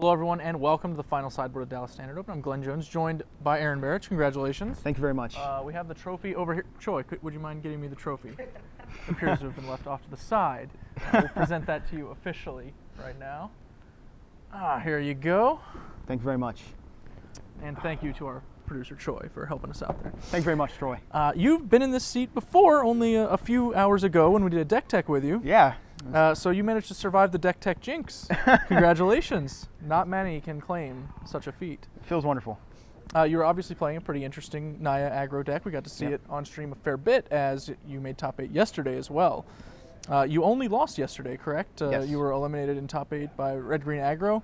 Hello everyone and welcome to the final sideboard of Dallas Standard Open. I'm Glenn Jones, joined by Aaron Barich. Congratulations. Thank you very much. We have the trophy over here. Choi, would you mind getting me the trophy? It appears to have been left off to the side. We'll present that to you officially right now. Here you go. Thank you very much. And thank you to our producer Choi for helping us out there. Thank you very much, Troy. You've been in this seat before, only a few hours ago when we did a deck tech with you. Yeah. So you managed to survive the deck tech jinx. Congratulations. Not many can claim such a feat. It feels wonderful. You were obviously playing a pretty interesting Naya aggro deck. We got to see it on stream a fair bit as you made top 8 yesterday as well. You only lost yesterday, correct? Yes. You were eliminated in top 8 by red-green aggro.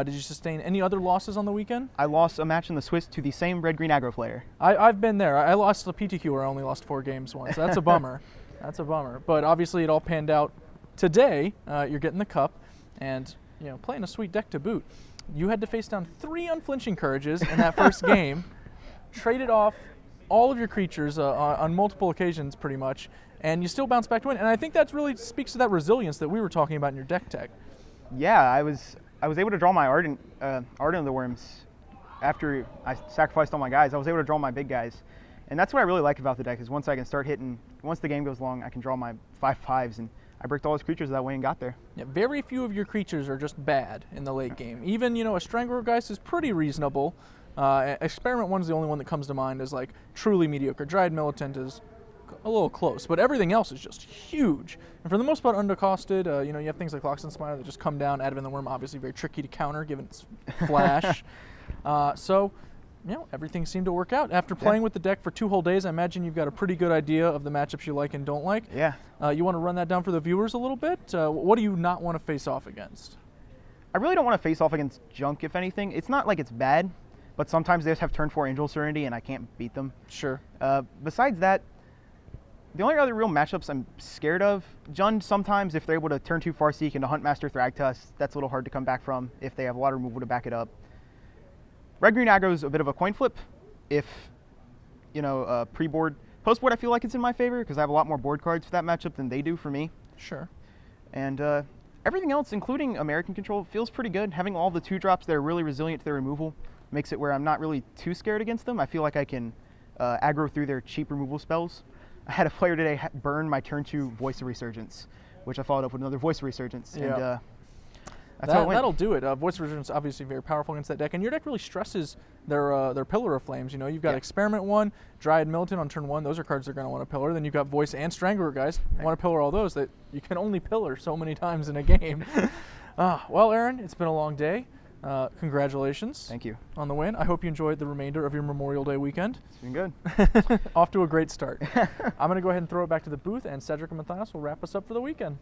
Did you sustain any other losses on the weekend? I lost a match in the Swiss to the same red-green aggro player. I've been there. I lost the PTQ where I only lost 4 games once. So that's a bummer. That's a bummer. But obviously it all panned out. Today, you're getting the cup and playing a sweet deck to boot. You had to face down 3 unflinching courages in that first game, traded off all of your creatures on multiple occasions pretty much, and you still bounced back to win. And I think that really speaks to that resilience that we were talking about in your deck tech. Yeah, I was able to draw my Ardent of the Worms after I sacrificed all my guys. I was able to draw my big guys. And that's what I really like about the deck is once I can start hitting, once the game goes long, I can draw my 5/5s and I bricked all his creatures that way and got there. Yeah, very few of your creatures are just bad in the late game. Even, a Strangler-Geist is pretty reasonable. Experiment 1's the only one that comes to mind as like truly mediocre. Dryad Militant is a little close, but everything else is just huge. And for the most part undercosted, you have things like Loxodon Smiter that just come down. Advent the Worm, obviously very tricky to counter given its flash. So everything seemed to work out. After playing with the deck for 2 whole days, I imagine you've got a pretty good idea of the matchups you like and don't like. Yeah. You want to run that down for the viewers a little bit? What do you not want to face off against? I really don't want to face off against junk, if anything. It's not like it's bad, but sometimes they just have turn 4 Angel Serenity and I can't beat them. Sure. Besides that, the only other real matchups I'm scared of, Jund sometimes if they're able to turn 2 Farseek into Huntmaster Thragtusk, that's a little hard to come back from if they have a lot of removal to back it up. Red-green aggro is a bit of a coin flip. If, pre-board, post-board I feel like it's in my favor because I have a lot more board cards for that matchup than they do for me. Sure. And everything else, including American Control, feels pretty good. Having all the 2-drops that are really resilient to their removal makes it where I'm not really too scared against them. I feel like I can aggro through their cheap removal spells. I had a player today burn my turn 2 Voice of Resurgence, which I followed up with another Voice of Resurgence. Yeah. And that's how it went. That'll do it. Voice of Resurgence is obviously very powerful against that deck, and your deck really stresses their Pillar of Flames. You've got Experiment 1, Dryad Militant on turn 1. Those are cards they're going to want to pillar. Then you've got Voice and Strangler, guys. Want to pillar all those that you can only pillar so many times in a game. Well, Aaron, it's been a long day. Congratulations. Thank you. On the win. I hope you enjoyed the remainder of your Memorial Day weekend. It's been good. Off to a great start. I'm going to go ahead and throw it back to the booth, and Cedric and Matthias will wrap us up for the weekend.